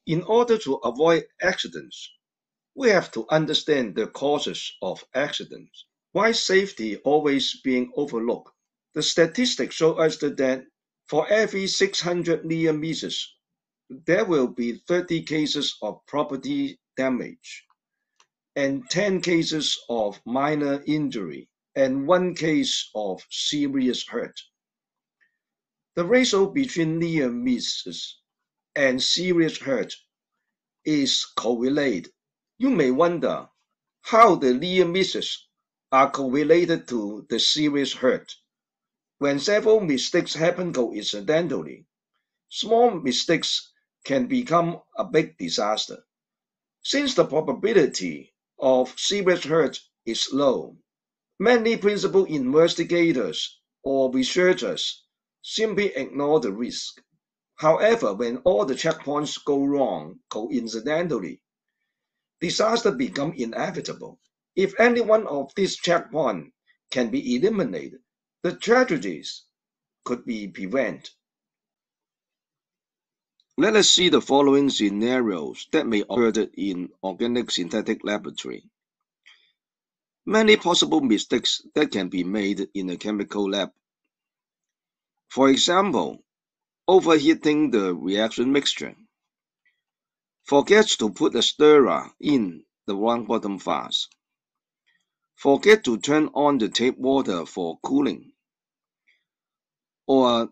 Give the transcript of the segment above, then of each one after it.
In order to avoid accidents, we have to understand the causes of accidents. Why safety always being overlooked? The statistics show us that for every 600 near misses, there will be 30 cases of property damage, and 10 cases of minor injury, and 1 case of serious hurt. The ratio between near misses and serious hurt is correlated. You may wonder how the near misses are correlated to the serious hurt. When several mistakes happen coincidentally, small mistakes can become a big disaster. Since the probability of serious hurt is low, many principal investigators or researchers simply ignore the risk. However, when all the checkpoints go wrong coincidentally, disaster becomes inevitable. If any one of these checkpoints can be eliminated, the tragedies could be prevented. Let us see the following scenarios that may occur in organic synthetic laboratory. Many possible mistakes that can be made in a chemical lab. For example, overheating the reaction mixture. Forget to put a stirrer in the wrong bottom fast. Forget to turn on the tap water for cooling. Or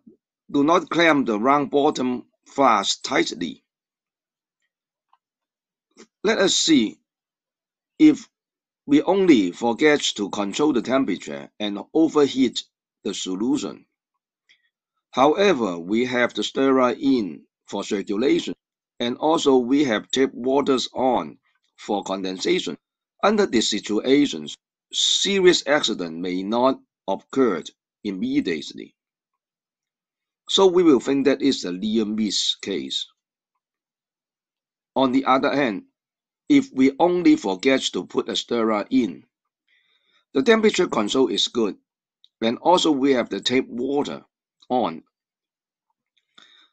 do not clamp the round bottom fast tightly. Let us see if we only forget to control the temperature and overheat the solution. However, we have the stirrer in for circulation, and also we have tap waters on for condensation. Under these situations, serious accident may not occur immediately. So we will think that is a near miss case. On the other hand, if we only forget to put a stirrer in, the temperature control is good, and also we have the tap water on.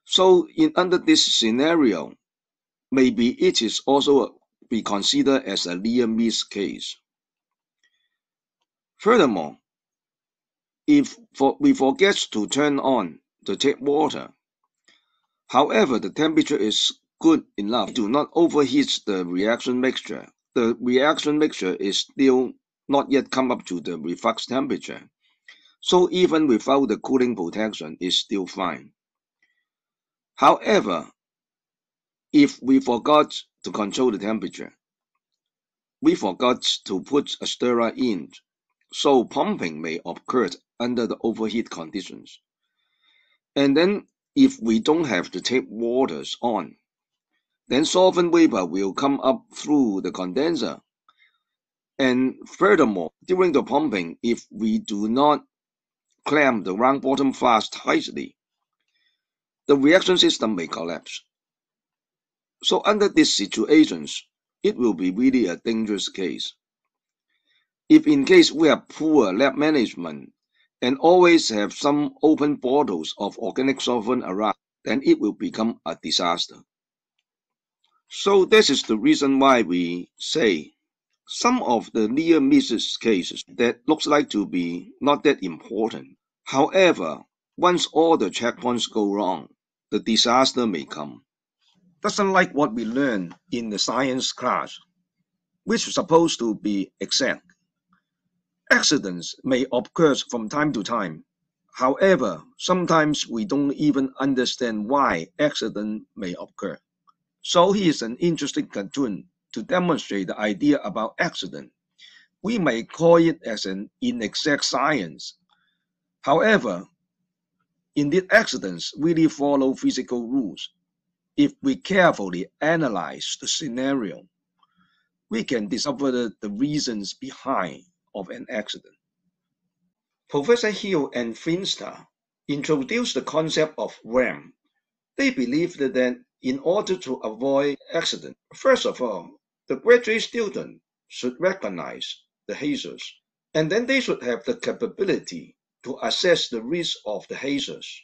So under this scenario, maybe it is also be considered as a near miss case. Furthermore, if we forget to turn on the tap water, however, the temperature is good enough, do not overheat the reaction mixture. The reaction mixture is still not yet come up to the reflux temperature. So even without the cooling protection, it's still fine. However, if we forgot to control the temperature, we forgot to put a stirrer in, so pumping may occur under the overheat conditions. And then if we don't have the tap waters on, then solvent vapor will come up through the condenser. And furthermore, during the pumping, if we do not clamp the round bottom fast tightly, the reaction system may collapse. So under these situations, it will be really a dangerous case. If in case we have poor lab management and always have some open bottles of organic solvent around, then it will become a disaster. So this is the reason why we say some of the near misses cases that looks like to be not that important. However, once all the checkpoints go wrong, the disaster may come. Doesn't like what we learned in the science class, which is supposed to be exact. Accidents may occur from time to time. However, sometimes we don't even understand why accident may occur. So here's an interesting cartoon to demonstrate the idea about accident. We may call it as an inexact science. However, indeed accidents really follow physical rules. If we carefully analyze the scenario, we can discover the reasons behind of an accident. Professor Hill and Finster introduced the concept of RAM. They believed that in order to avoid accident, first of all, the graduate student should recognize the hazards, and then they should have the capability to assess the risk of the hazards.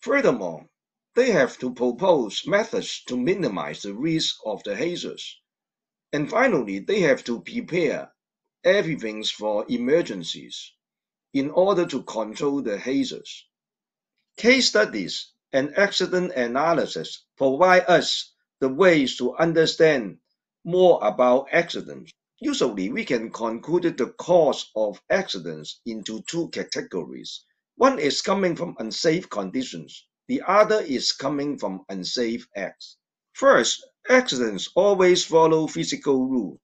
Furthermore, they have to propose methods to minimize the risk of the hazards. And finally, they have to prepare everything for emergencies in order to control the hazards. Case studies and accident analysis provide us the ways to understand more about accidents. Usually, we can conclude the cause of accidents into two categories. One is coming from unsafe conditions. The other is coming from unsafe acts. First, accidents always follow physical rules.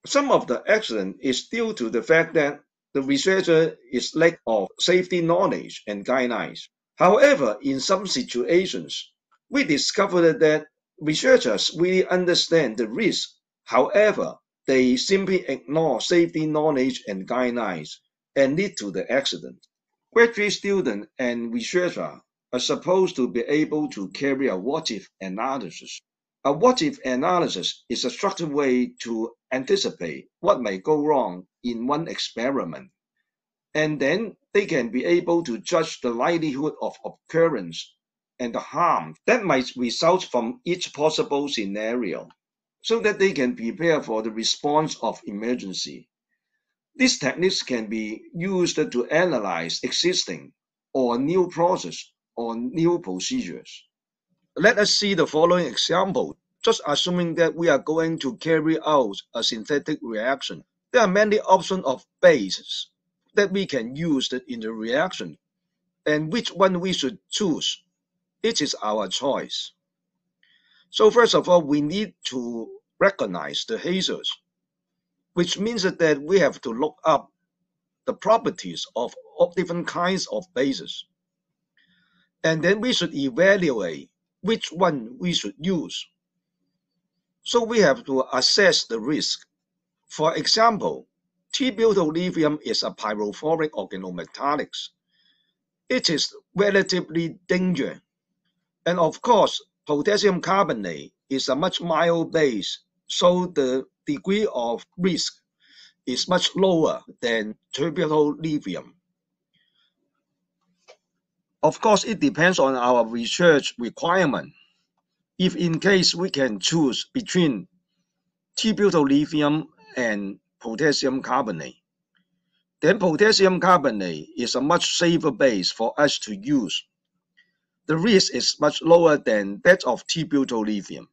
Some of the accident is due to the fact that the researcher is lack of safety knowledge and guidelines. However, in some situations, we discovered that researchers really understand the risk. However, they simply ignore safety knowledge and guidelines and lead to the accident. Graduate students and researchers are supposed to be able to carry a what-if analysis. A what-if analysis is a structured way to anticipate what may go wrong in one experiment, and then they can be able to judge the likelihood of occurrence and the harm that might result from each possible scenario, so that they can prepare for the response of emergency. These techniques can be used to analyze existing or new process or new procedures. Let us see the following example. Just assuming that we are going to carry out a synthetic reaction, there are many options of bases that we can use in the reaction, and which one we should choose. It is our choice. So first of all, we need to recognize the hazards, which means that we have to look up the properties of different kinds of bases. And then we should evaluate which one we should use. So we have to assess the risk. For example, T-butyl lithium is a pyrophoric organometallics. It is relatively dangerous. And of course, potassium carbonate is a much mild base, so the degree of risk is much lower than T-butyl lithium. Of course, it depends on our research requirement. If in case we can choose between T-butyl lithium and potassium carbonate, then potassium carbonate is a much safer base for us to use. The risk is much lower than that of T-butyl lithium.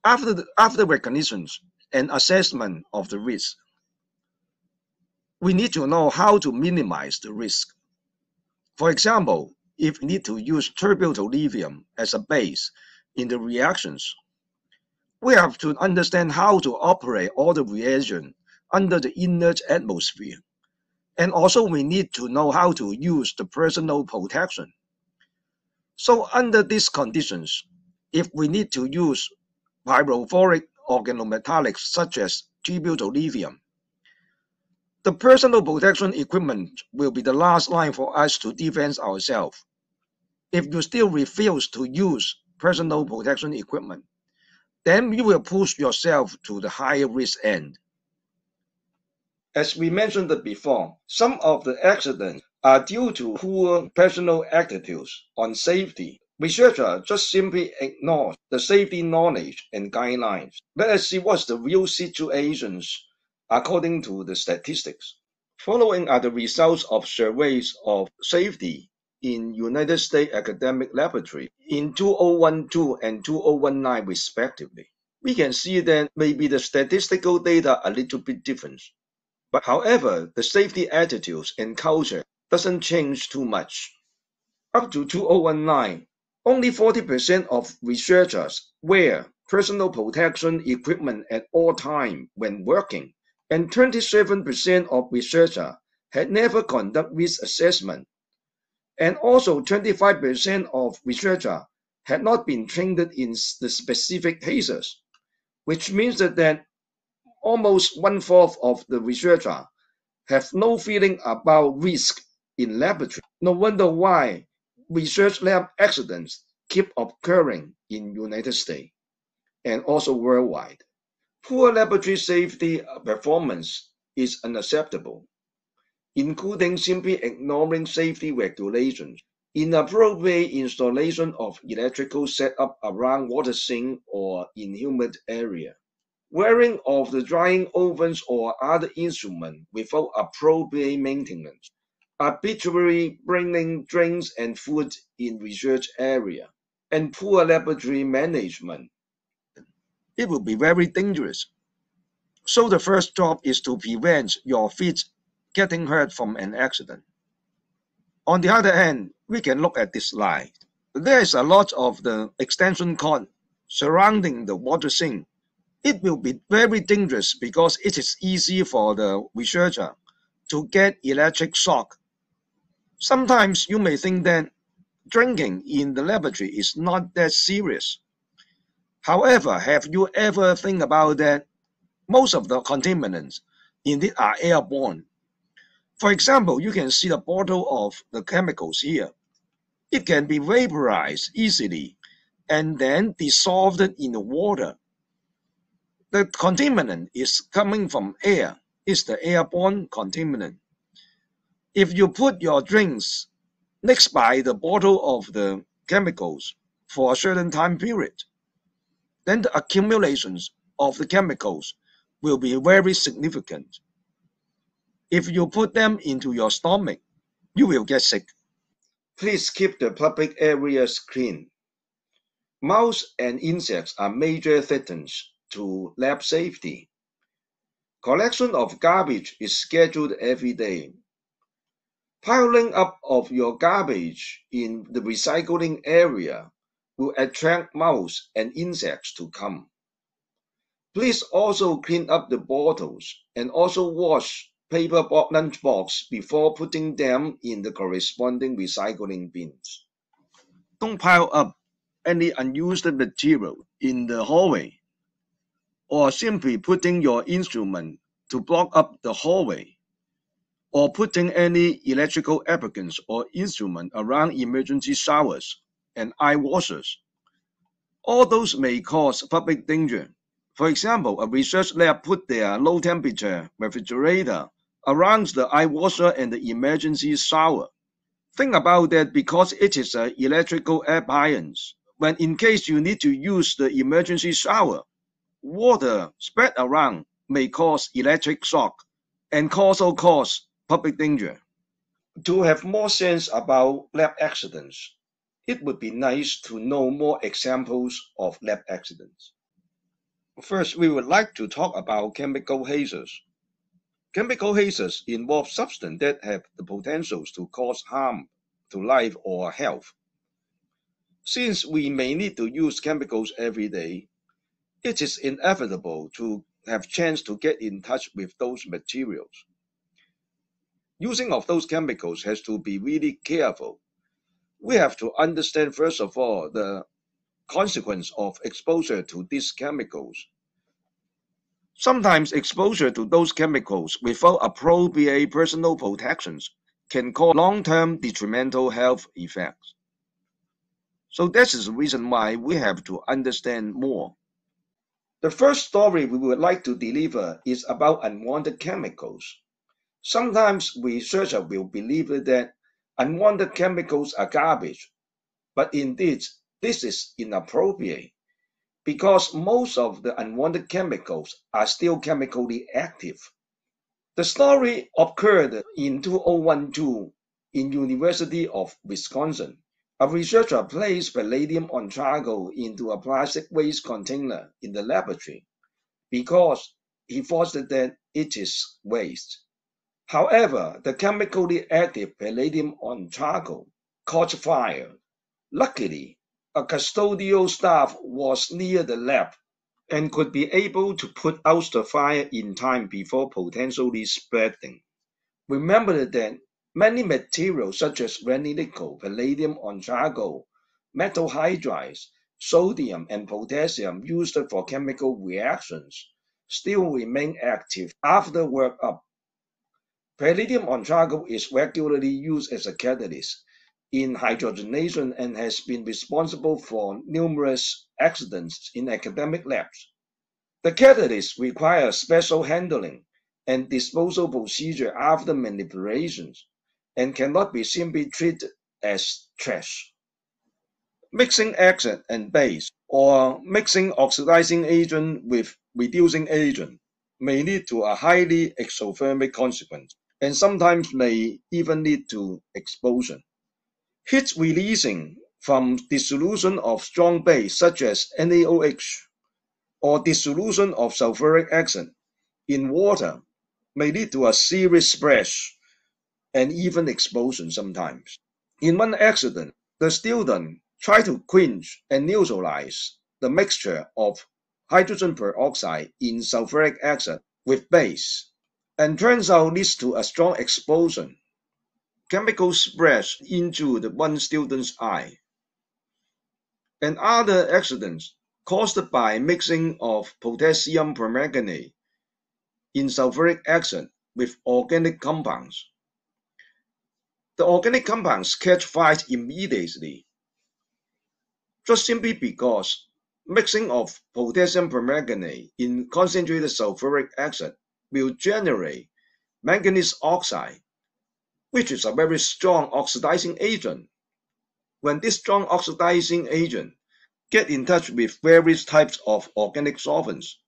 After recognition and assessment of the risk, we need to know how to minimize the risk. For example, if we need to use T-butyl lithium as a base in the reactions, we have to understand how to operate all the reagents under the inert atmosphere. And also we need to know how to use the personal protection. So under these conditions, if we need to use pyrophoric organometallics such as T-butyl lithium, the personal protection equipment will be the last line for us to defend ourselves. If you still refuse to use personal protection equipment, then you will push yourself to the higher risk end. As we mentioned before, some of the accidents are due to poor personal attitudes on safety. Researchers just simply ignore the safety knowledge and guidelines. Let us see what's the real situations according to the statistics. Following are the results of surveys of safety in United States academic laboratory in 2012 and 2019 respectively. We can see that maybe the statistical data are a little bit different. But however, the safety attitudes and culture doesn't change too much. Up to 2019, only 40% of researchers wear personal protection equipment at all times when working, and 27% of researchers had never conducted risk assessment, and also 25% of researchers had not been trained in the specific hazards, which means that almost 1/4 of the researchers have no feeling about risk in laboratory. No wonder why research lab accidents keep occurring in United States and also worldwide. Poor laboratory safety performance is unacceptable, including simply ignoring safety regulations. Inappropriate installation of electrical setup around water sink or in humid area. Wearing of the drying ovens or other instruments without appropriate maintenance. Arbitrarily bringing drinks and food in research area. And poor laboratory management. It will be very dangerous. So the first job is to prevent your feet getting hurt from an accident. On the other hand, we can look at this slide. There is a lot of the extension cord surrounding the water sink. It will be very dangerous because it is easy for the researcher to get electric shock. Sometimes you may think that drinking in the laboratory is not that serious. However, have you ever think about that most of the contaminants indeed are airborne? For example, you can see the bottle of the chemicals here. It can be vaporized easily and then dissolved in the water. The contaminant is coming from air. It's the airborne contaminant. If you put your drinks next by the bottle of the chemicals for a certain time period, then the accumulations of the chemicals will be very significant. If you put them into your stomach, you will get sick. Please keep the public areas clean. Mouse and insects are major threats to lab safety. Collection of garbage is scheduled every day. Piling up of your garbage in the recycling area will attract mouse and insects to come. Please also clean up the bottles and also wash paper lunchbox before putting them in the corresponding recycling bins. Don't pile up any unused material in the hallway, or simply putting your instrument to block up the hallway, or putting any electrical applicants or instrument around emergency showers and eye washers. All those may cause public danger. For example, a research lab put their low-temperature refrigerator around the eye washer and the emergency shower. Think about that because it is an electrical appliance. When in case you need to use the emergency shower, water spread around may cause electric shock and also cause public danger. To have more sense about lab accidents, it would be nice to know more examples of lab accidents. First, we would like to talk about chemical hazards. Chemical hazards involve substances that have the potential to cause harm to life or health. Since we may need to use chemicals every day, it is inevitable to have chance to get in touch with those materials. Using of those chemicals has to be really careful. We have to understand first of all the consequence of exposure to these chemicals. Sometimes exposure to those chemicals without appropriate personal protections can cause long-term detrimental health effects. So this is the reason why we have to understand more. The first story we would like to deliver is about unwanted chemicals. Sometimes researchers will believe that unwanted chemicals are garbage, but indeed this is inappropriate because most of the unwanted chemicals are still chemically active. The story occurred in 2012 in University of Wisconsin. A researcher placed palladium on charcoal into a plastic waste container in the laboratory because he thought that it is waste. However, the chemically active palladium on charcoal caught fire. Luckily, a custodial staff was near the lab and could be able to put out the fire in time before potentially spreading. Remember that many materials such as nickel, palladium on charcoal, metal hydrides, sodium and potassium used for chemical reactions still remain active after workup. Palladium on charcoal is regularly used as a catalyst in hydrogenation and has been responsible for numerous accidents in academic labs. The catalyst requires special handling and disposal procedure after manipulations and cannot be simply treated as trash. Mixing acid and base, or mixing oxidizing agent with reducing agent, may lead to a highly exothermic consequence, and sometimes may even lead to explosion. Heat releasing from dissolution of strong base such as NaOH or dissolution of sulfuric acid in water may lead to a serious splash and even explosion sometimes. In one accident, the student tried to quench and neutralize the mixture of hydrogen peroxide in sulfuric acid with base, and turns out leads to a strong explosion. Chemical splash into one student's eye. And other accidents caused by mixing of potassium permanganate in sulfuric acid with organic compounds. The organic compounds catch fire immediately, just simply because mixing of potassium permanganate in concentrated sulfuric acid will generate manganese oxide, which is a very strong oxidizing agent. When this strong oxidizing agent get in touch with various types of organic solvents,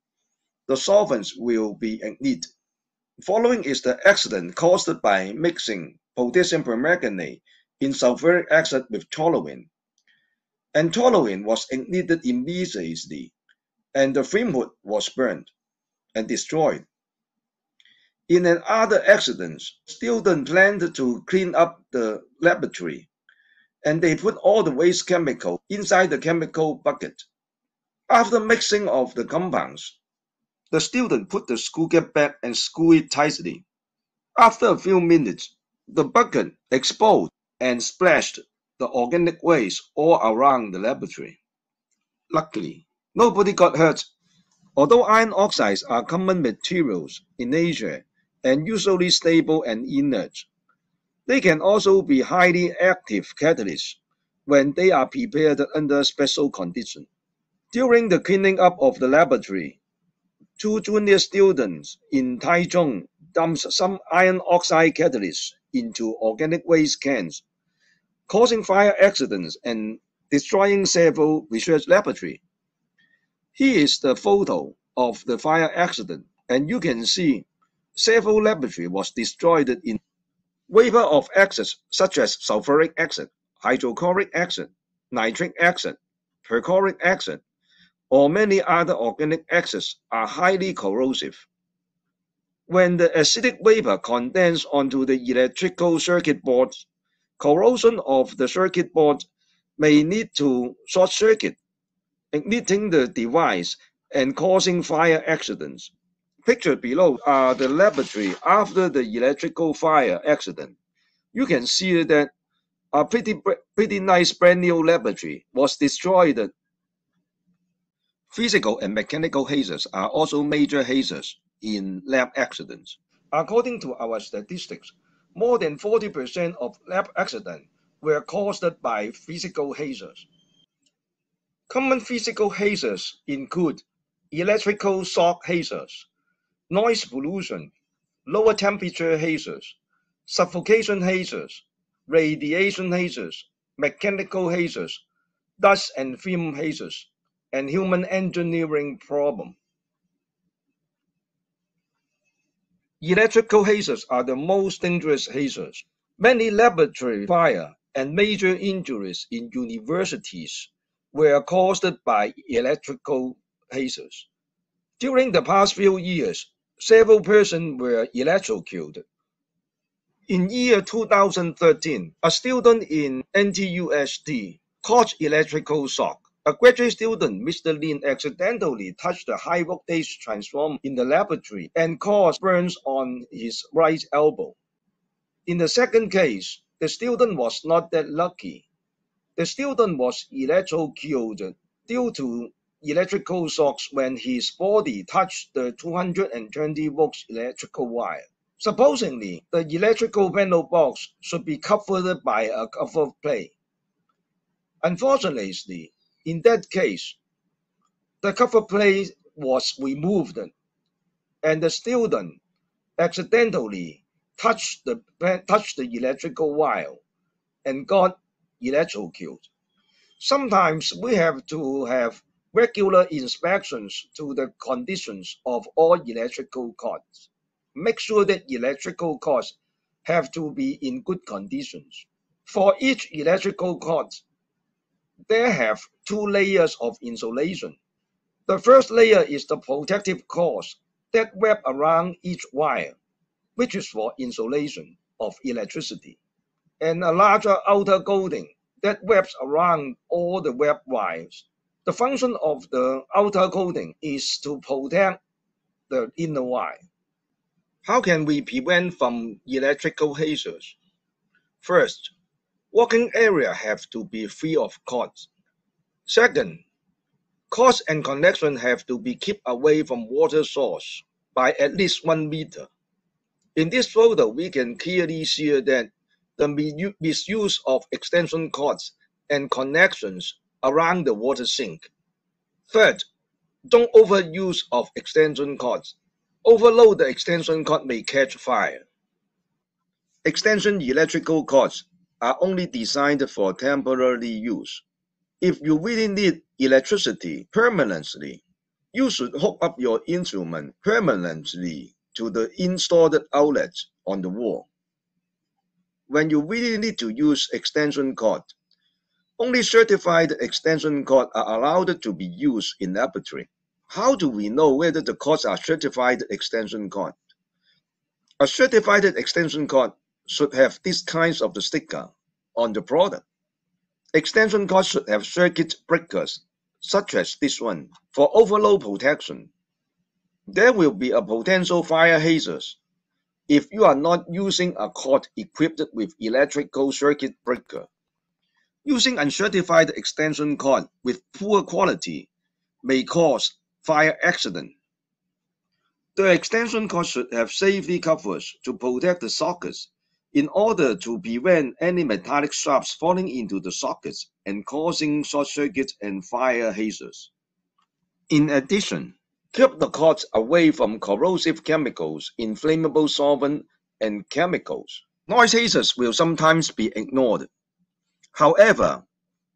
the solvents will be ignited. Following is the accident caused by mixing potassium permanganate in sulfuric acid with toluene. And toluene was ignited immediately, and the flame hood was burned and destroyed. In another accident, students planned to clean up the laboratory, and they put all the waste chemical inside the chemical bucket. After mixing of the compounds, the student put the screw cap back and screw it tightly. After a few minutes, the bucket exploded and splashed the organic waste all around the laboratory. Luckily, nobody got hurt. Although iron oxides are common materials in nature and usually stable and inert, they can also be highly active catalysts when they are prepared under special conditions. During the cleaning up of the laboratory, 2 junior students in Taichung dumped some iron oxide catalyst into organic waste cans, causing fire accidents and destroying several research laboratories. Here is the photo of the fire accident, and you can see several laboratories was destroyed in vapor of acids such as sulfuric acid, hydrochloric acid, nitric acid, perchloric acid, or many other organic acids are highly corrosive. When the acidic vapor condenses onto the electrical circuit board, corrosion of the circuit board may lead to short circuit, igniting the device and causing fire accidents. Pictured below are the laboratory after the electrical fire accident. You can see that a pretty nice brand new laboratory was destroyed. Physical and mechanical hazards are also major hazards in lab accidents. According to our statistics, more than 40% of lab accidents were caused by physical hazards. Common physical hazards include electrical shock hazards, noise pollution, lower temperature hazards, suffocation hazards, radiation hazards, mechanical hazards, dust and fume hazards, and human engineering problem. Electrical hazards are the most dangerous hazards. Many laboratory fire and major injuries in universities were caused by electrical hazards. During the past few years, several persons were electrocuted. In year 2013, a student in NTUST caught electrical shock. A graduate student, Mr. Lin, accidentally touched the high voltage transformer in the laboratory and caused burns on his right elbow. In the second case, the student was not that lucky. The student was electrocuted due to electrical shocks when his body touched the 220 volts electrical wire. Supposedly, the electrical panel box should be covered by a cover plate. Unfortunately, in that case, the cover plate was removed, and the student accidentally touched the electrical wire and got electrocute. Sometimes we have to have regular inspections to the conditions of all electrical cords. Make sure that electrical cords have to be in good conditions. For each electrical cord, there have two layers of insulation. The first layer is the protective cords that wrap around each wire, which is for insulation of electricity, and a larger outer coating that wraps around all the web wires. The function of the outer coating is to protect the inner wire. How can we prevent from electrical hazards? First, working area have to be free of cords. Second, cords and connection have to be kept away from water source by at least 1 meter. In this photo, we can clearly see that the misuse of extension cords and connections around the water sink. Third, don't overuse of extension cords. Overload the extension cord may catch fire. Extension electrical cords are only designed for temporary use. If you really need electricity permanently, you should hook up your instrument permanently to the installed outlets on the wall. When you really need to use extension cord, only certified extension cords are allowed to be used in laboratory. How do we know whether the cords are certified extension cord? A certified extension cord should have these kinds of the sticker on the product. Extension cords should have circuit breakers, such as this one, for overload protection. There will be a potential fire hazard if you are not using a cord equipped with electrical circuit breaker. Using uncertified extension cord with poor quality may cause fire accident. The extension cord should have safety covers to protect the sockets in order to prevent any metallic shafts falling into the sockets and causing short circuits and fire hazards. In addition, keep the cords away from corrosive chemicals, inflammable solvent, and chemicals. Noise hazards will sometimes be ignored. However,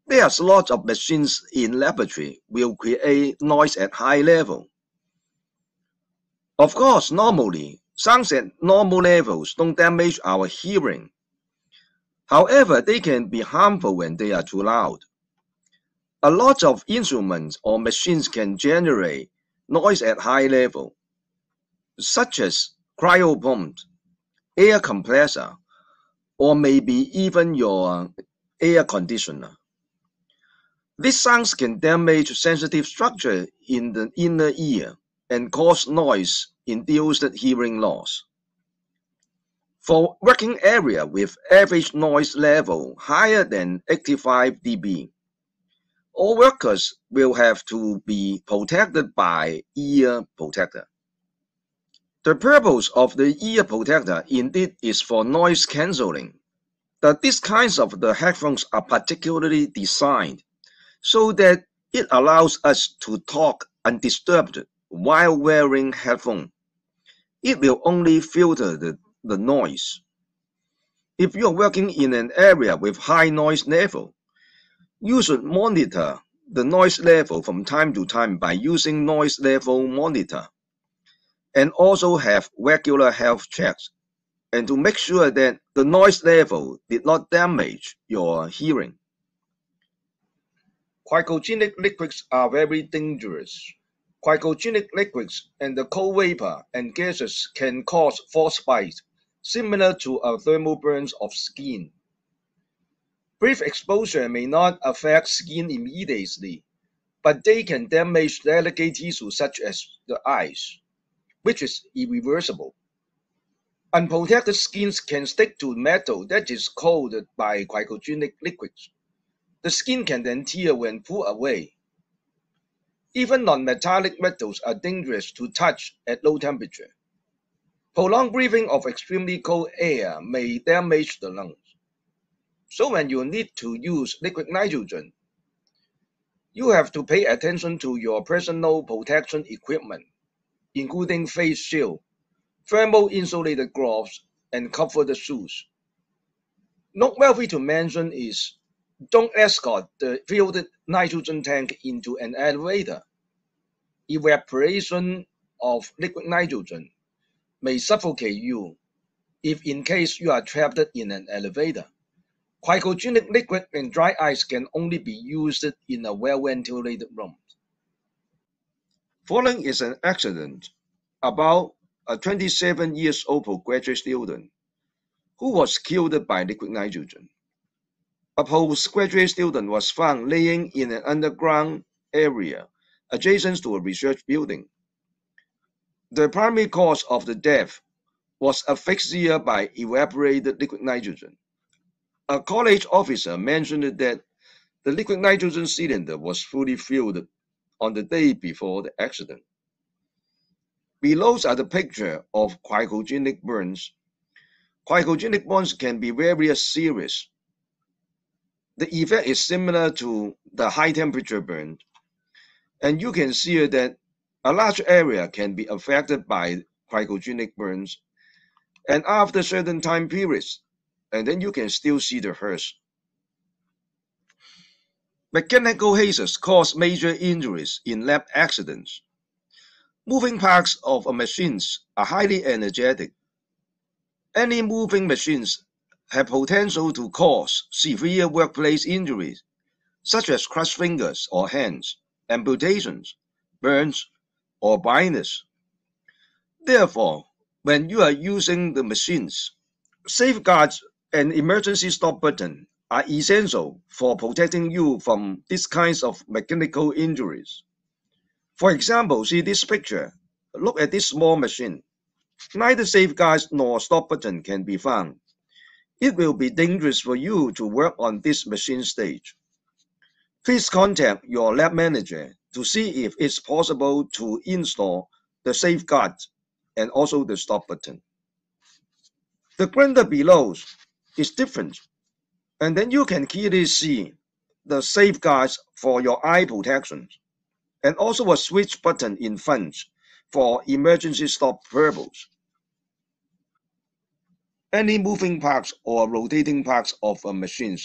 there's lots of machines in laboratory will create noise at high level. Of course, normally, sounds at normal levels don't damage our hearing. However, they can be harmful when they are too loud. A lot of instruments or machines can generate noise at high level, such as cryopump, air compressor, or maybe even your air conditioner. These sounds can damage sensitive structure in the inner ear and cause noise-induced hearing loss. For working area with average noise level higher than 85 dB, all workers will have to be protected by ear protector. The purpose of the ear protector indeed is for noise cancelling. These kinds of the headphones are particularly designed so that it allows us to talk undisturbed while wearing headphones. It will only filter the noise. If you are working in an area with high noise level, you should monitor the noise level from time to time by using noise level monitor, and also have regular health checks, and to make sure that the noise level did not damage your hearing. Cryogenic liquids are very dangerous. Cryogenic liquids and the cold vapor and gases can cause frostbite, similar to a thermal burn of skin. Brief exposure may not affect skin immediately, but they can damage delicate tissue such as the eyes, which is irreversible. Unprotected skins can stick to metal that is coated by cryogenic liquids. The skin can then tear when pulled away. Even non-metallic metals are dangerous to touch at low temperature. Prolonged breathing of extremely cold air may damage the lungs. So when you need to use liquid nitrogen, you have to pay attention to your personal protection equipment, including face shield, thermal insulated gloves, and covered shoes. Noteworthy to mention is Don't escort the filled nitrogen tank into an elevator. Evaporation of liquid nitrogen may suffocate you if in case you are trapped in an elevator. Cryogenic liquid and dry ice can only be used in a well-ventilated room. Following is an accident about a 27-year-old postgraduate student who was killed by liquid nitrogen. A postgraduate student was found laying in an underground area adjacent to a research building. The primary cause of the death was asphyxia by evaporated liquid nitrogen. A college officer mentioned that the liquid nitrogen cylinder was fully filled on the day before the accident. Below are the picture of cryogenic burns. Cryogenic burns can be very serious. The effect is similar to the high temperature burn, and you can see that a large area can be affected by cryogenic burns, and after certain time periods, and then you can still see the hurts. Mechanical hazards cause major injuries in lab accidents. Moving parts of machines are highly energetic. Any moving machines have potential to cause severe workplace injuries, such as crushed fingers or hands, amputations, burns, or blindness. Therefore, when you are using the machines, safeguards and emergency stop button are essential for protecting you from these kinds of mechanical injuries. For example, see this picture. Look at this small machine. Neither safeguards nor stop button can be found. It will be dangerous for you to work on this machine stage. Please contact your lab manager to see if it's possible to install the safeguard and also the stop button. The grinder below is different, and then you can clearly see the safeguards for your eye protection, and also a switch button in front for emergency stop purpose. Any moving parts or rotating parts of a machine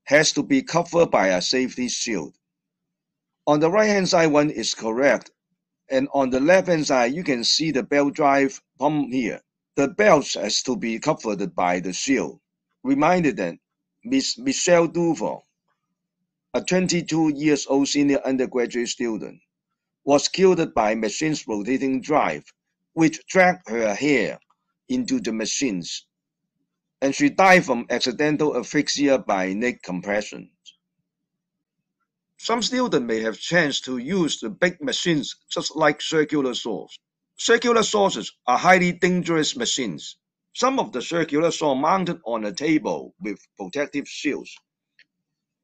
has to be covered by a safety shield. On the right-hand side one is correct, and on the left-hand side you can see the belt drive pump here. The belt has to be covered by the shield. Reminded that Miss Michelle Duval, a 22-year-old senior undergraduate student, was killed by machine's rotating drive, which dragged her hair into the machines, and she died from accidental asphyxia by neck compression. Some students may have chance to use the big machines just like circular saws. Circular saws are highly dangerous machines. Some of the circular saw mounted on a table with protective shields.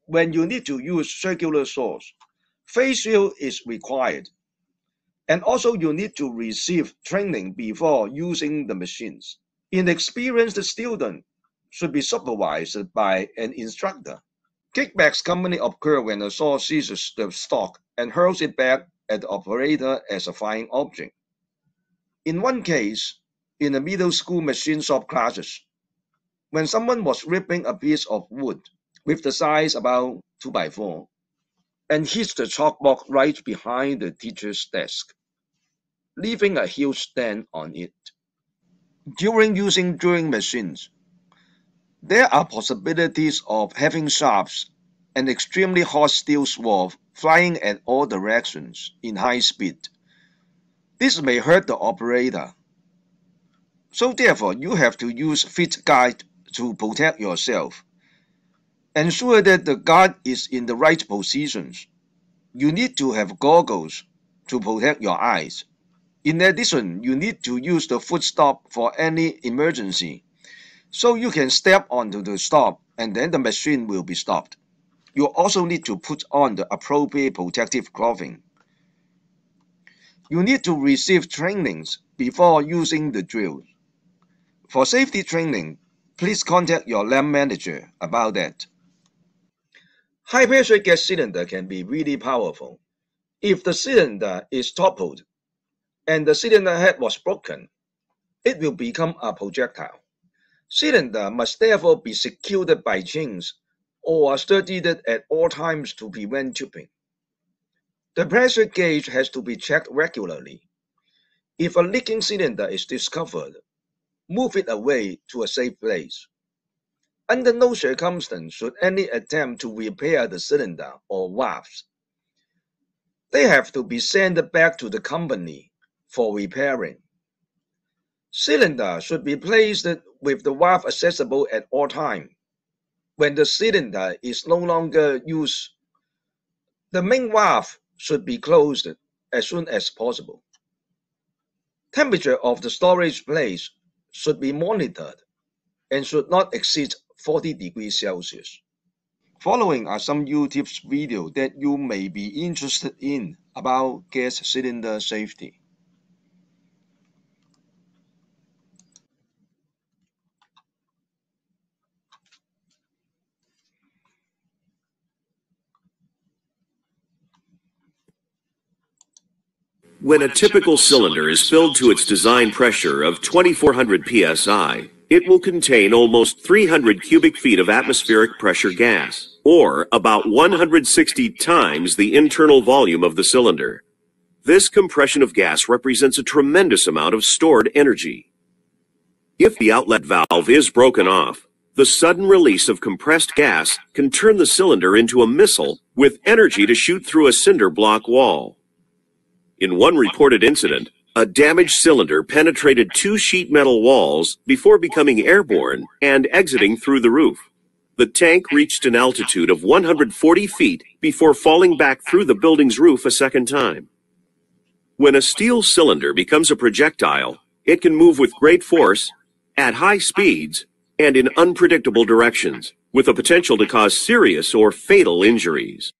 When you need to use circular saws, face shield is required. And also you need to receive training before using the machines. Inexperienced student should be supervised by an instructor. Kickbacks commonly occur when a saw seizes the stock and hurls it back at the operator as a flying object. In one case, in a middle school machine shop classes, when someone was ripping a piece of wood with the size about 2x4 and hits the chalkboard right behind the teacher's desk, leaving a huge dent on it. During using drilling machines, there are possibilities of having sharps and extremely hot steel swords flying at all directions in high speed. This may hurt the operator. So therefore, you have to use fit guard to protect yourself. Ensure that the guard is in the right positions. You need to have goggles to protect your eyes. In addition, you need to use the foot stop for any emergency, so you can step onto the stop and then the machine will be stopped. You also need to put on the appropriate protective clothing. You need to receive trainings before using the drill. For safety training, please contact your lab manager about that. High-pressure gas cylinder can be really powerful. If the cylinder is toppled and the cylinder head was broken, it will become a projectile. Cylinder must therefore be secured by chains or are studied at all times to prevent tripping. The pressure gauge has to be checked regularly. If a leaking cylinder is discovered, move it away to a safe place. Under no circumstance should any attempt to repair the cylinder or valves. They have to be sent back to the company for repairing. Cylinder should be placed with the valve accessible at all times. When the cylinder is no longer used, the main valve should be closed as soon as possible. Temperature of the storage place should be monitored and should not exceed 40 degrees Celsius. Following are some YouTube videos that you may be interested in about gas cylinder safety. When a typical cylinder is filled to its design pressure of 2400 psi, it will contain almost 300 cubic feet of atmospheric pressure gas, or about 160 times the internal volume of the cylinder. This compression of gas represents a tremendous amount of stored energy. If the outlet valve is broken off, the sudden release of compressed gas can turn the cylinder into a missile with energy to shoot through a cinder block wall. In one reported incident, a damaged cylinder penetrated 2 sheet metal walls before becoming airborne and exiting through the roof. The tank reached an altitude of 140 feet before falling back through the building's roof a second time. When a steel cylinder becomes a projectile, it can move with great force, at high speeds, and in unpredictable directions, with the potential to cause serious or fatal injuries.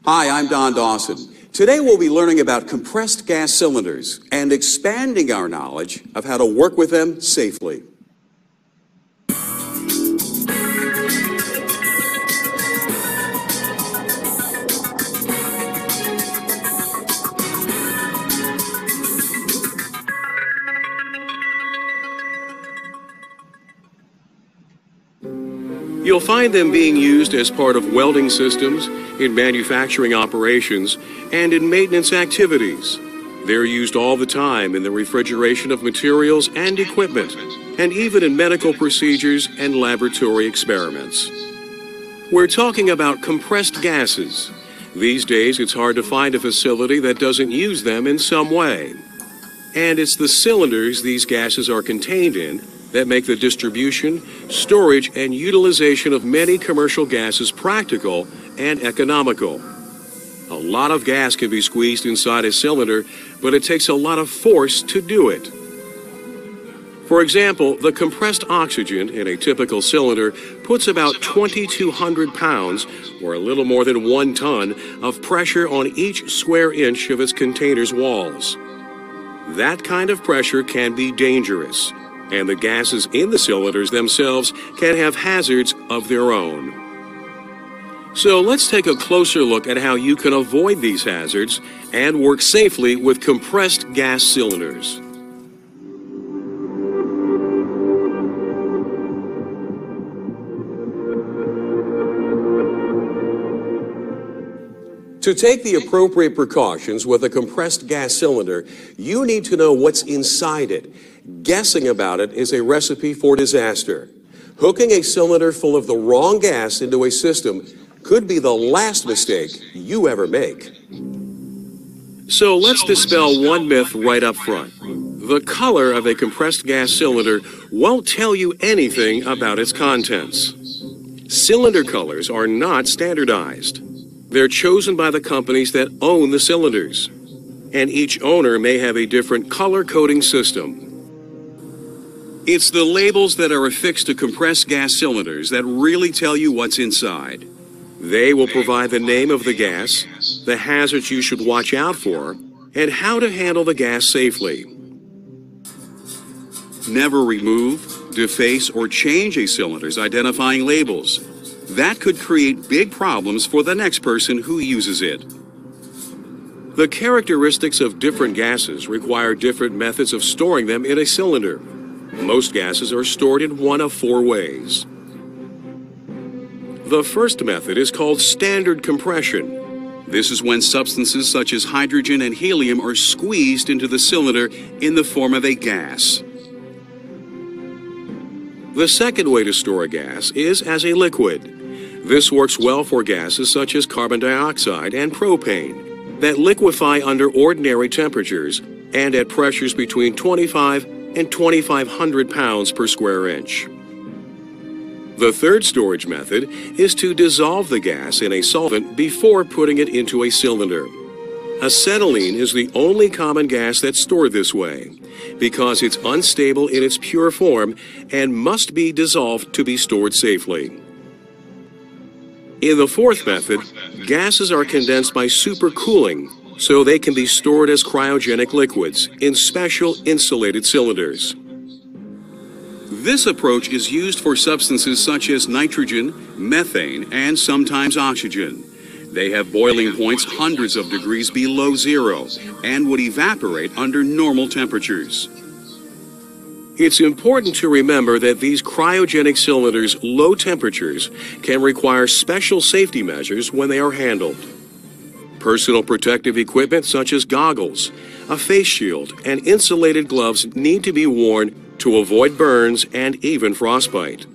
Hi, I'm Don Dawson. Today we'll be learning about compressed gas cylinders and expanding our knowledge of how to work with them safely. You'll find them being used as part of welding systems, in manufacturing operations, and in maintenance activities. They're used all the time in the refrigeration of materials and equipment, and even in medical procedures and laboratory experiments. We're talking about compressed gases. These days, it's hard to find a facility that doesn't use them in some way. And it's the cylinders these gases are contained in that make the distribution, storage, and utilization of many commercial gases practical and economical. A lot of gas can be squeezed inside a cylinder, but it takes a lot of force to do it. For example, the compressed oxygen in a typical cylinder puts about 2,200 pounds, or a little more than 1 ton, of pressure on each square inch of its container's walls. That kind of pressure can be dangerous, and the gases in the cylinders themselves can have hazards of their own. So let's take a closer look at how you can avoid these hazards and work safely with compressed gas cylinders. To take the appropriate precautions with a compressed gas cylinder, you need to know what's inside it. Guessing about it is a recipe for disaster. Hooking a cylinder full of the wrong gas into a system could be the last mistake you ever make. So let's dispel one myth right up front. The color of a compressed gas cylinder won't tell you anything about its contents. Cylinder colors are not standardized. They're chosen by the companies that own the cylinders, and each owner may have a different color coding system. It's the labels that are affixed to compressed gas cylinders that really tell you what's inside. They will provide the name of the gas, the hazards you should watch out for, and how to handle the gas safely. Never remove, deface, or change a cylinder's identifying labels. That could create big problems for the next person who uses it. The characteristics of different gases require different methods of storing them in a cylinder. Most gases are stored in one of four ways. The first method is called standard compression. This is when substances such as hydrogen and helium are squeezed into the cylinder in the form of a gas. The second way to store a gas is as a liquid. This works well for gases such as carbon dioxide and propane that liquefy under ordinary temperatures and at pressures between 25 and 2,500 pounds per square inch. The third storage method is to dissolve the gas in a solvent before putting it into a cylinder. Acetylene is the only common gas that's stored this way because it's unstable in its pure form and must be dissolved to be stored safely. In the fourth method, gases are condensed by supercooling, so they can be stored as cryogenic liquids in special insulated cylinders. This approach is used for substances such as nitrogen, methane, and sometimes oxygen. They have boiling points hundreds of degrees below zero and would evaporate under normal temperatures. It's important to remember that these cryogenic cylinders' low temperatures can require special safety measures when they are handled. Personal protective equipment such as goggles, a face shield, and insulated gloves need to be worn to avoid burns and even frostbite.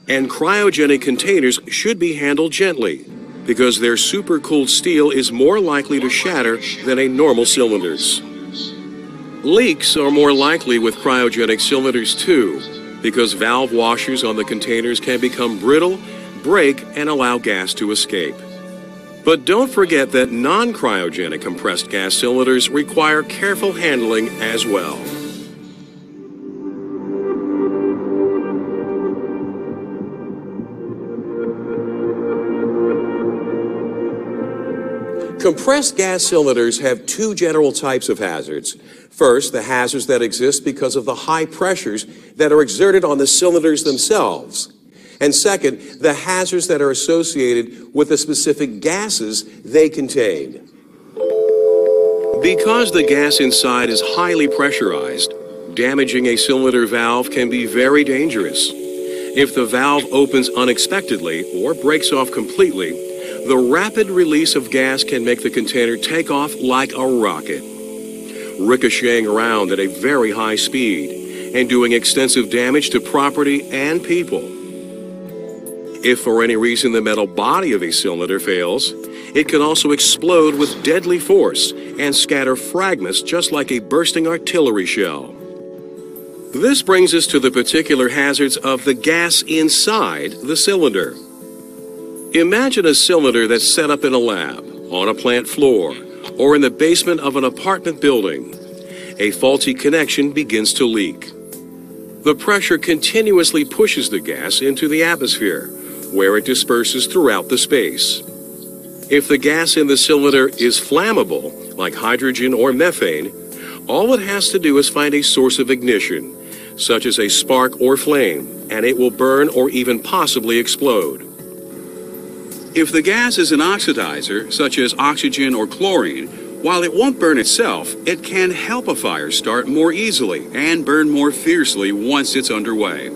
And cryogenic containers should be handled gently because their supercooled steel is more likely to shatter than a normal cylinder's. Leaks are more likely with cryogenic cylinders too, because valve washers on the containers can become brittle, break, and allow gas to escape. But don't forget that non-cryogenic compressed gas cylinders require careful handling as well. Compressed gas cylinders have two general types of hazards. First, the hazards that exist because of the high pressures that are exerted on the cylinders themselves. And second, the hazards that are associated with the specific gases they contain. Because the gas inside is highly pressurized, damaging a cylinder valve can be very dangerous. If the valve opens unexpectedly or breaks off completely, the rapid release of gas can make the container take off like a rocket, ricocheting around at a very high speed and doing extensive damage to property and people. If for any reason the metal body of a cylinder fails, it can also explode with deadly force and scatter fragments just like a bursting artillery shell. This brings us to the particular hazards of the gas inside the cylinder. Imagine a cylinder that's set up in a lab, on a plant floor, or in the basement of an apartment building. A faulty connection begins to leak. The pressure continuously pushes the gas into the atmosphere, where it disperses throughout the space. If the gas in the cylinder is flammable, like hydrogen or methane, all it has to do is find a source of ignition, such as a spark or flame, and it will burn or even possibly explode. If the gas is an oxidizer, such as oxygen or chlorine, while it won't burn itself, it can help a fire start more easily and burn more fiercely once it's underway.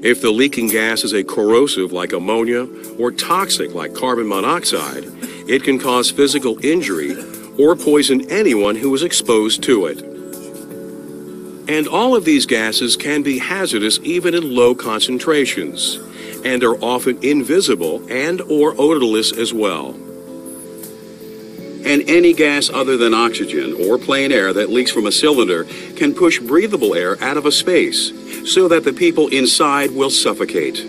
If the leaking gas is a corrosive like ammonia or toxic like carbon monoxide, it can cause physical injury or poison anyone who is exposed to it. And all of these gases can be hazardous even in low concentrations. and are often invisible and/or odorless as well. And any gas other than oxygen or plain air that leaks from a cylinder can push breathable air out of a space so that the people inside will suffocate.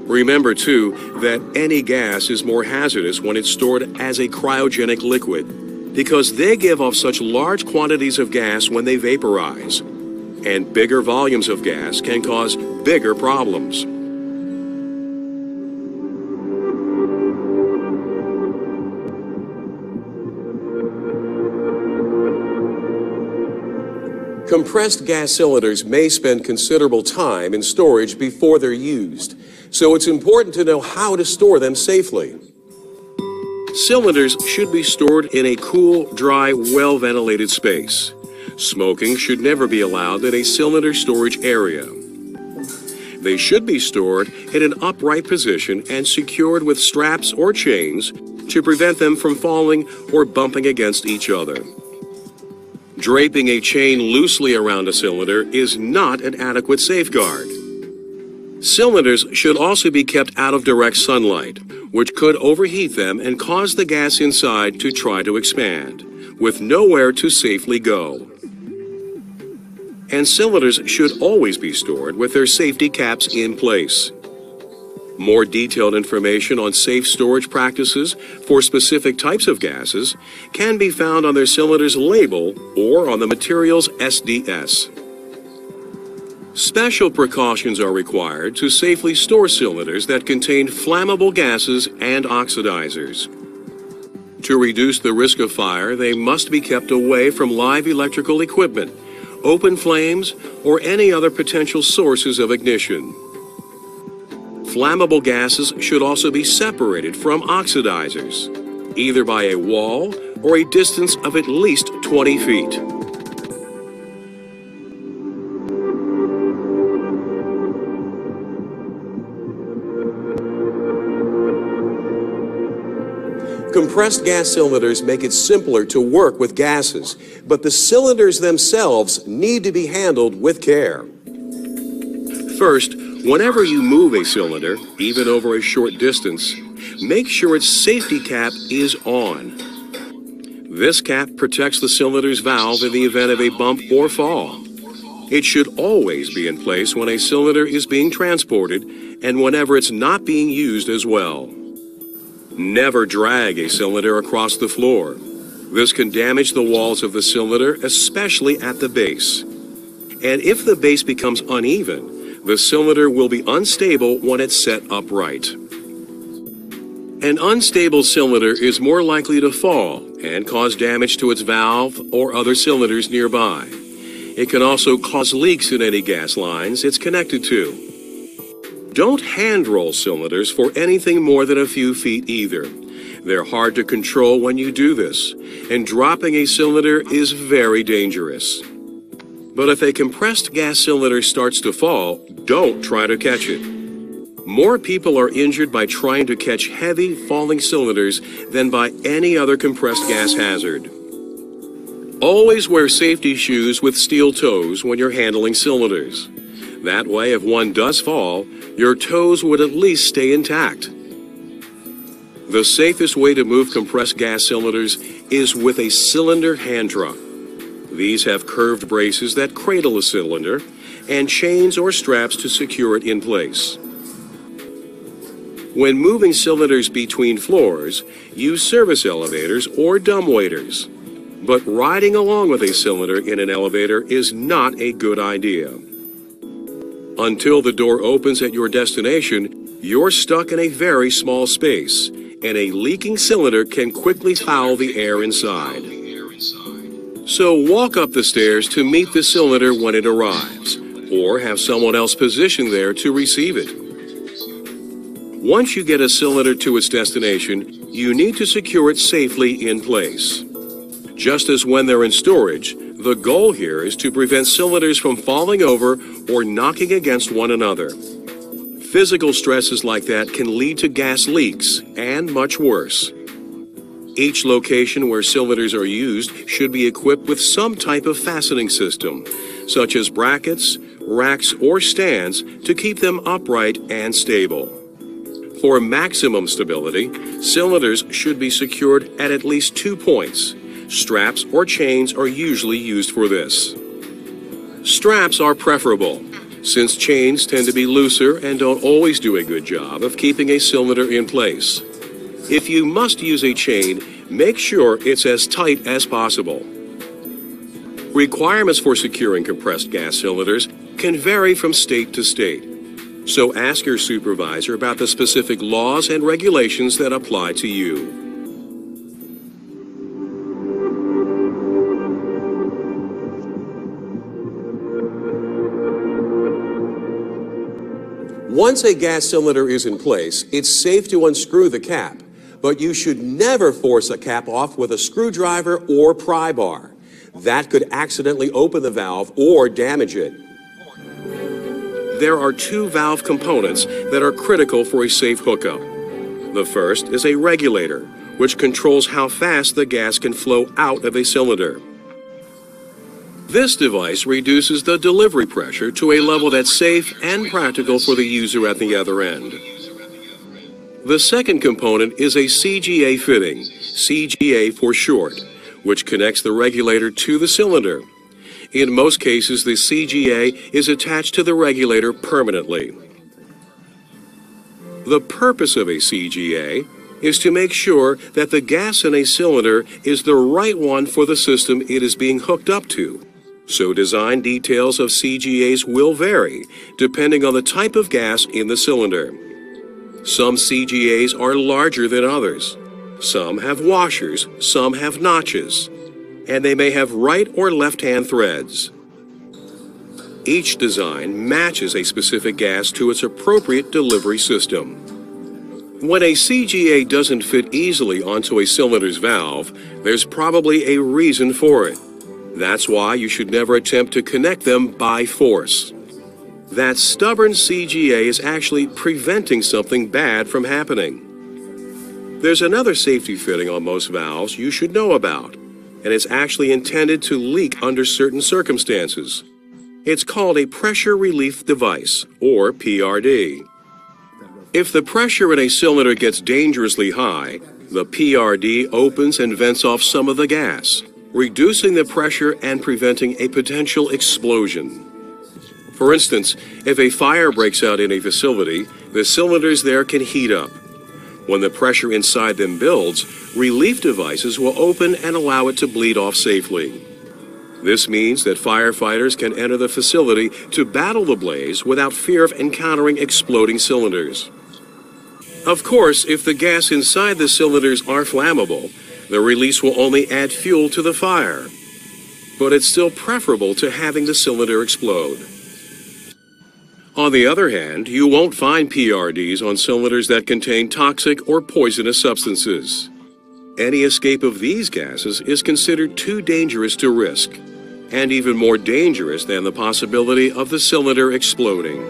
Remember, too, that any gas is more hazardous when it's stored as a cryogenic liquid because they give off such large quantities of gas when they vaporize. And bigger volumes of gas can cause bigger problems. Compressed gas cylinders may spend considerable time in storage before they're used, so it's important to know how to store them safely. Cylinders should be stored in a cool, dry, well-ventilated space. Smoking should never be allowed in a cylinder storage area. They should be stored in an upright position and secured with straps or chains to prevent them from falling or bumping against each other. Draping a chain loosely around a cylinder is not an adequate safeguard. Cylinders should also be kept out of direct sunlight, which could overheat them and cause the gas inside to try to expand, with nowhere to safely go. And cylinders should always be stored with their safety caps in place. More detailed information on safe storage practices for specific types of gases can be found on their cylinder's label or on the material's SDS. Special precautions are required to safely store cylinders that contain flammable gases and oxidizers. To reduce the risk of fire, they must be kept away from live electrical equipment, open flames, or any other potential sources of ignition. Flammable gases should also be separated from oxidizers, either by a wall or a distance of at least 20 feet. Compressed gas cylinders make it simpler to work with gases, but the cylinders themselves need to be handled with care. First, whenever you move a cylinder, even over a short distance, make sure its safety cap is on. This cap protects the cylinder's valve in the event of a bump or fall. It should always be in place when a cylinder is being transported and whenever it's not being used as well. Never drag a cylinder across the floor. This can damage the walls of the cylinder, especially at the base. And if the base becomes uneven, the cylinder will be unstable when it's set upright. An unstable cylinder is more likely to fall and cause damage to its valve or other cylinders nearby. It can also cause leaks in any gas lines it's connected to. Don't hand roll cylinders for anything more than a few feet either. They're hard to control when you do this, and dropping a cylinder is very dangerous. But if a compressed gas cylinder starts to fall, don't try to catch it. More people are injured by trying to catch heavy falling cylinders than by any other compressed gas hazard. Always wear safety shoes with steel toes when you're handling cylinders. That way, if one does fall, your toes would at least stay intact. The safest way to move compressed gas cylinders is with a cylinder hand truck. These have curved braces that cradle a cylinder and chains or straps to secure it in place. When moving cylinders between floors, use service elevators or dumbwaiters. But riding along with a cylinder in an elevator is not a good idea. Until the door opens at your destination, you're stuck in a very small space, and a leaking cylinder can quickly foul the air inside. So walk up the stairs to meet the cylinder when it arrives, or have someone else positioned there to receive it. Once you get a cylinder to its destination, you need to secure it safely in place. Just as when they're in storage, the goal here is to prevent cylinders from falling over or knocking against one another. Physical stresses like that can lead to gas leaks and much worse. Each location where cylinders are used should be equipped with some type of fastening system, such as brackets racks, or stands to keep them upright and stable. For maximum stability, cylinders should be secured at least 2 points. Straps or chains are usually used for this. Straps are preferable, since chains tend to be looser and don't always do a good job of keeping a cylinder in place. If you must use a chain, make sure it's as tight as possible. Requirements for securing compressed gas cylinders can vary from state to state, so ask your supervisor about the specific laws and regulations that apply to you. Once a gas cylinder is in place, it's safe to unscrew the cap, but you should never force a cap off with a screwdriver or pry bar. That could accidentally open the valve or damage it. There are 2 valve components that are critical for a safe hookup. The first is a regulator, which controls how fast the gas can flow out of a cylinder. This device reduces the delivery pressure to a level that's safe and practical for the user at the other end. The second component is a CGA fitting, CGA for short, which connects the regulator to the cylinder. In most cases, the CGA is attached to the regulator permanently. The purpose of a CGA is to make sure that the gas in a cylinder is the right one for the system it is being hooked up to. So design details of CGAs will vary depending on the type of gas in the cylinder. Some CGAs are larger than others. Some have washers, some have notches, and they may have right or left-hand threads. Each design matches a specific gas to its appropriate delivery system. When a CGA doesn't fit easily onto a cylinder's valve, there's probably a reason for it. That's why you should never attempt to connect them by force. That stubborn CGA is actually preventing something bad from happening. There's another safety fitting on most valves you should know about, and it's actually intended to leak under certain circumstances. It's called a pressure relief device, or PRD. If the pressure in a cylinder gets dangerously high, the PRD opens and vents off some of the gas, reducing the pressure and preventing a potential explosion. For instance, if a fire breaks out in a facility, the cylinders there can heat up. When the pressure inside them builds, relief devices will open and allow it to bleed off safely. This means that firefighters can enter the facility to battle the blaze without fear of encountering exploding cylinders. Of course, if the gas inside the cylinders are flammable, the release will only add fuel to the fire. But it's still preferable to having the cylinder explode. On the other hand, you won't find PRDs on cylinders that contain toxic or poisonous substances. Any escape of these gases is considered too dangerous to risk, and even more dangerous than the possibility of the cylinder exploding.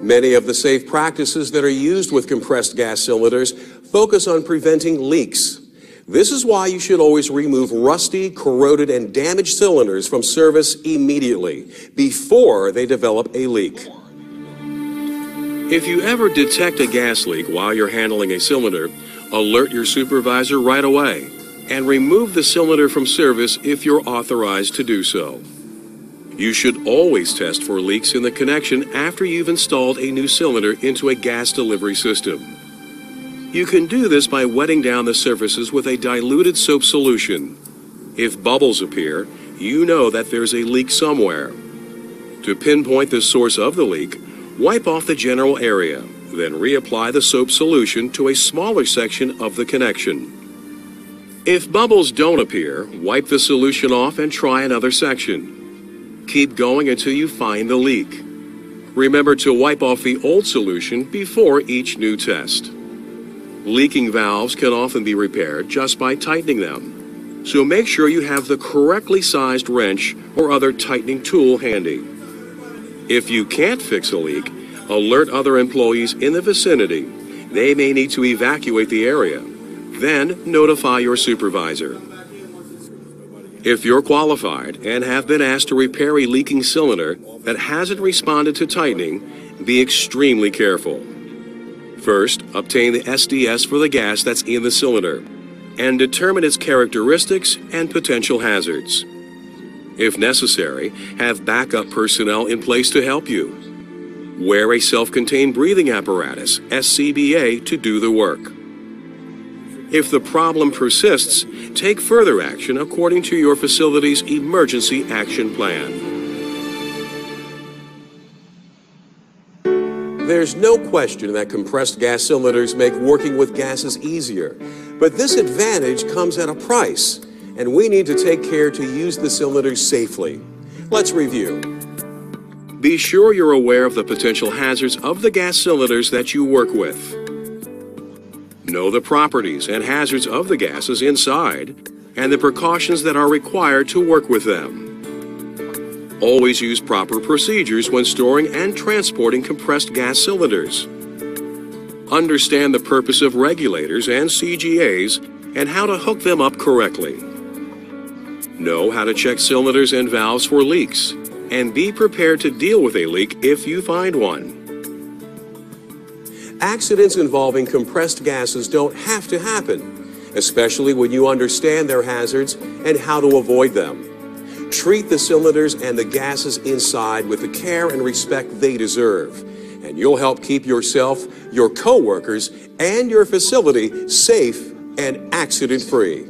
Many of the safe practices that are used with compressed gas cylinders focus on preventing leaks. This is why you should always remove rusty, corroded, and damaged cylinders from service immediately, before they develop a leak. If you ever detect a gas leak while you're handling a cylinder, alert your supervisor right away and remove the cylinder from service if you're authorized to do so. You should always test for leaks in the connection after you've installed a new cylinder into a gas delivery system. You can do this by wetting down the surfaces with a diluted soap solution. If bubbles appear, you know that there's a leak somewhere. To pinpoint the source of the leak, wipe off the general area, then reapply the soap solution to a smaller section of the connection. If bubbles don't appear, wipe the solution off and try another section. Keep going until you find the leak. Remember to wipe off the old solution before each new test. Leaking valves can often be repaired just by tightening them, so make sure you have the correctly sized wrench or other tightening tool handy. If you can't fix a leak, Alert other employees in the vicinity. They may need to evacuate the area. Then notify your supervisor. If you're qualified and have been asked to repair a leaking cylinder that hasn't responded to tightening, be extremely careful. First, obtain the SDS for the gas that's in the cylinder and determine its characteristics and potential hazards. If necessary, have backup personnel in place to help you. Wear a self-contained breathing apparatus, SCBA, to do the work. If the problem persists, take further action according to your facility's emergency action plan. There's no question that compressed gas cylinders make working with gases easier, but this advantage comes at a price, and we need to take care to use the cylinders safely. Let's review. Be sure you're aware of the potential hazards of the gas cylinders that you work with. Know the properties and hazards of the gases inside and the precautions that are required to work with them. Always use proper procedures when storing and transporting compressed gas cylinders. Understand the purpose of regulators and CGAs and how to hook them up correctly. Know how to check cylinders and valves for leaks, and be prepared to deal with a leak if you find one. Accidents involving compressed gases don't have to happen, especially when you understand their hazards and how to avoid them. Treat the cylinders and the gases inside with the care and respect they deserve, and you'll help keep yourself, your coworkers, and your facility safe and accident-free.